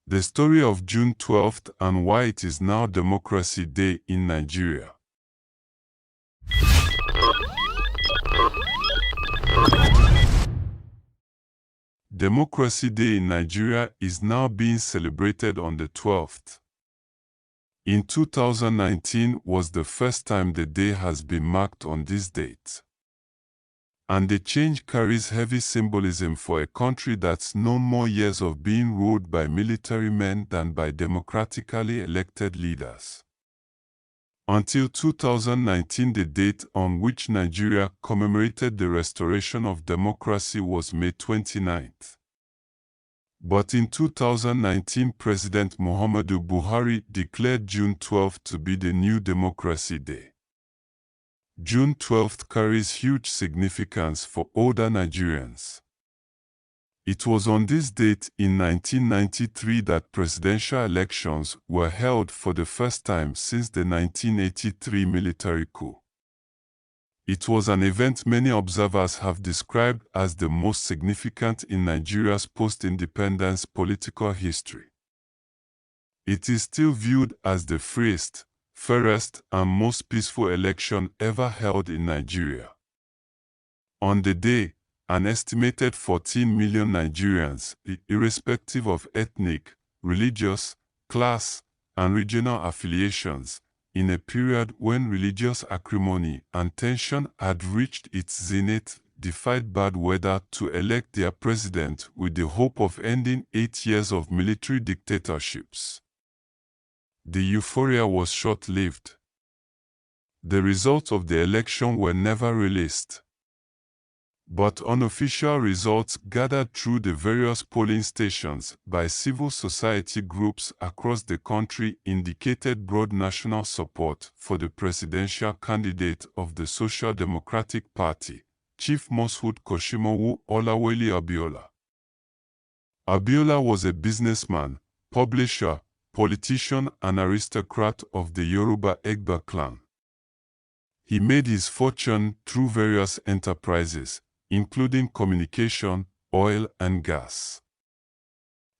The story of June 12th and why it is now Democracy Day in Nigeria. Democracy Day in Nigeria is now being celebrated on the 12th. In 2019 was the first time the day has been marked on this date. And the change carries heavy symbolism for a country that's known more years of being ruled by military men than by democratically elected leaders. Until 2019, the date on which Nigeria commemorated the restoration of democracy was May 29th. But in 2019, President Muhammadu Buhari declared June 12th to be the new Democracy Day. June 12th carries huge significance for older Nigerians. It was on this date in 1993 that presidential elections were held for the first time since the 1983 military coup. It was an event many observers have described as the most significant in Nigeria's post-independence political history. It is still viewed as the freest, fairest, and most peaceful election ever held in Nigeria. On the day, an estimated 14 million Nigerians, irrespective of ethnic, religious, class, and regional affiliations, in a period when religious acrimony and tension had reached its zenith, defied bad weather to elect their president with the hope of ending 8 years of military dictatorships. The euphoria was short-lived. The results of the election were never released. But unofficial results gathered through the various polling stations by civil society groups across the country indicated broad national support for the presidential candidate of the Social Democratic Party, Chief Moshood Koshimawo Olawale Abiola. Abiola was a businessman, publisher, politician and aristocrat of the Yoruba Egba clan. He made his fortune through various enterprises, including communication, oil and gas.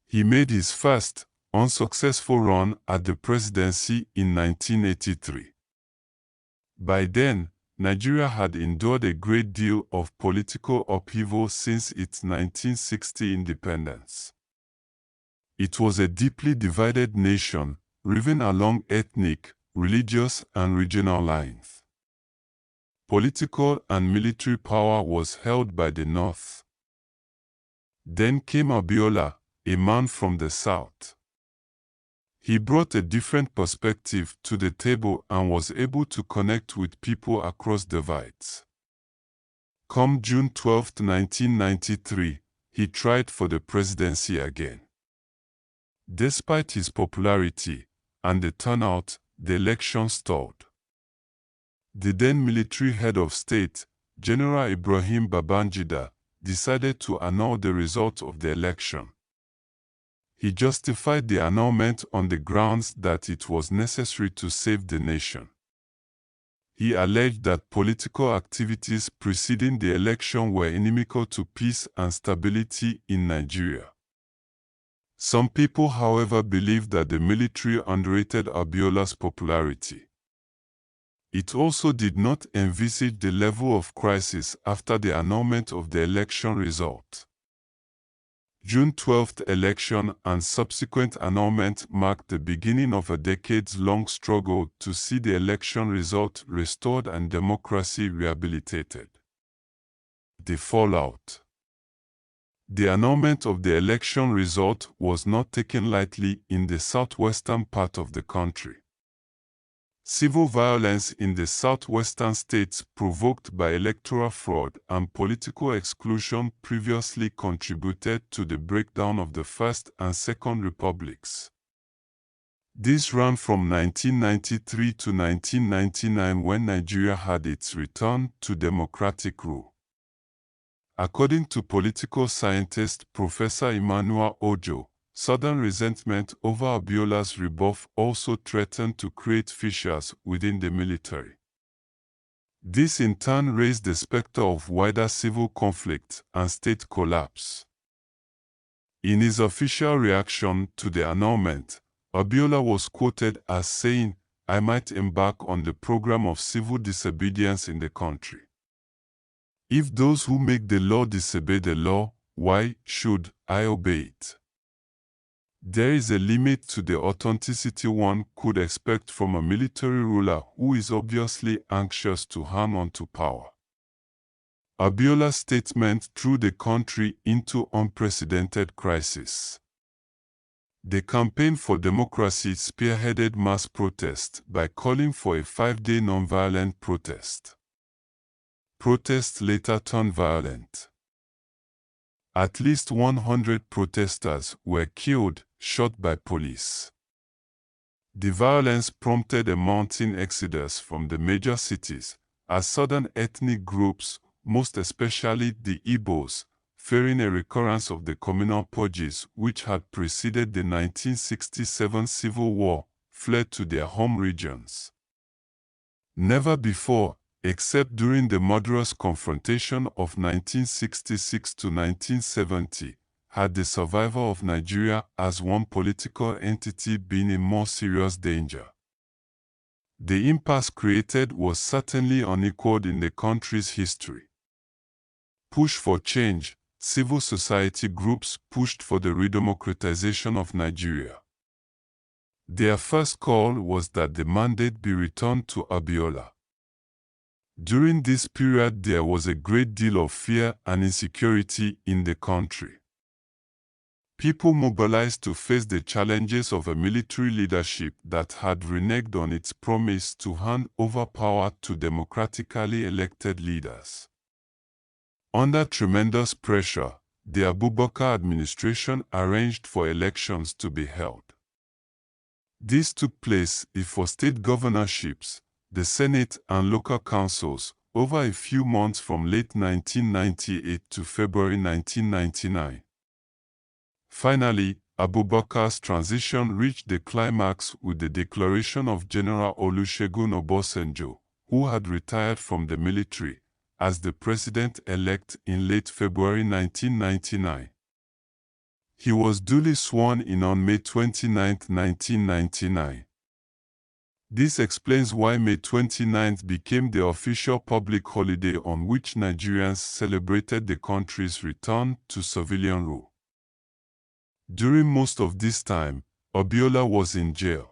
He made his first, unsuccessful run at the presidency in 1983. By then, Nigeria had endured a great deal of political upheaval since its 1960 independence. It was a deeply divided nation, riven along ethnic, religious, and regional lines. Political and military power was held by the North. Then came Abiola, a man from the South. He brought a different perspective to the table and was able to connect with people across divides. Come June 12, 1993, he tried for the presidency again. Despite his popularity and the turnout, the election stalled. The then military head of state, General Ibrahim Babangida, decided to annul the result of the election. He justified the annulment on the grounds that it was necessary to save the nation. He alleged that political activities preceding the election were inimical to peace and stability in Nigeria. Some people, however, believe that the military underrated Abiola's popularity. It also did not envisage the level of crisis after the annulment of the election result. June 12th election and subsequent annulment marked the beginning of a decades-long struggle to see the election result restored and democracy rehabilitated. The fallout. The annulment of the election result was not taken lightly in the southwestern part of the country. Civil violence in the southwestern states provoked by electoral fraud and political exclusion previously contributed to the breakdown of the First and Second Republics. This ran from 1993 to 1999 when Nigeria had its return to democratic rule. According to political scientist Professor Emmanuel Ojo, Southern resentment over Abiola's rebuff also threatened to create fissures within the military. This in turn raised the specter of wider civil conflict and state collapse. In his official reaction to the annulment, Abiola was quoted as saying, "I might embark on the program of civil disobedience in the country. If those who make the law disobey the law, why should I obey it?" There is a limit to the authenticity one could expect from a military ruler who is obviously anxious to hang on to power. Abiola's statement threw the country into unprecedented crisis. The Campaign for Democracy spearheaded mass protests by calling for a 5-day nonviolent protest. Protests later turned violent. At least 100 protesters were killed, shot by police. The violence prompted a mounting exodus from the major cities, as southern ethnic groups, most especially the Igbos, fearing a recurrence of the communal purges which had preceded the 1967 civil war, fled to their home regions. Never before, except during the murderous confrontation of 1966 to 1970, had the survival of Nigeria as one political entity been in more serious danger. The impasse created was certainly unequaled in the country's history. Push for change. Civil society groups pushed for the redemocratization of Nigeria. Their first call was that the mandate be returned to Abiola. During this period, there was a great deal of fear and insecurity in the country. People mobilized to face the challenges of a military leadership that had reneged on its promise to hand over power to democratically elected leaders. Under tremendous pressure, the Abubakar administration arranged for elections to be held. This took place for state governorships, the Senate and local councils, over a few months from late 1998 to February 1999. Finally, Abubakar's transition reached the climax with the declaration of General Olusegun Obasanjo, who had retired from the military, as the president-elect in late February 1999. He was duly sworn in on May 29, 1999. This explains why May 29 became the official public holiday on which Nigerians celebrated the country's return to civilian rule. During most of this time, Abiola was in jail.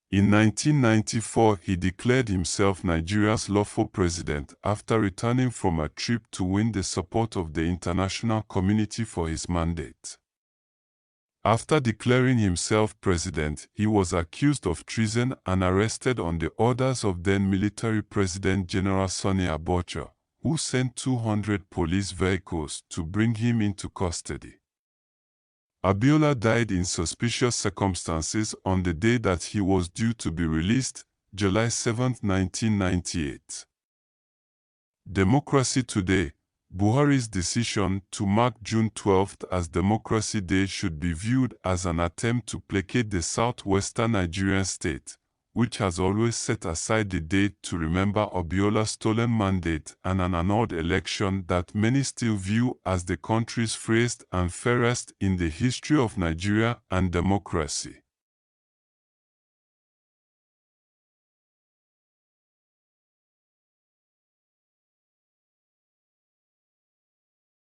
In 1994, he declared himself Nigeria's lawful president after returning from a trip to win the support of the international community for his mandate. After declaring himself president, he was accused of treason and arrested on the orders of then military President General Sani Abacha, who sent 200 police vehicles to bring him into custody. Abiola died in suspicious circumstances on the day that he was due to be released, July 7, 1998. Democracy Today. Buhari's decision to mark June 12 as Democracy Day should be viewed as an attempt to placate the southwestern Nigerian state, which has always set aside the date to remember Abiola's stolen mandate and an annulled election that many still view as the country's freest and fairest in the history of Nigeria and democracy.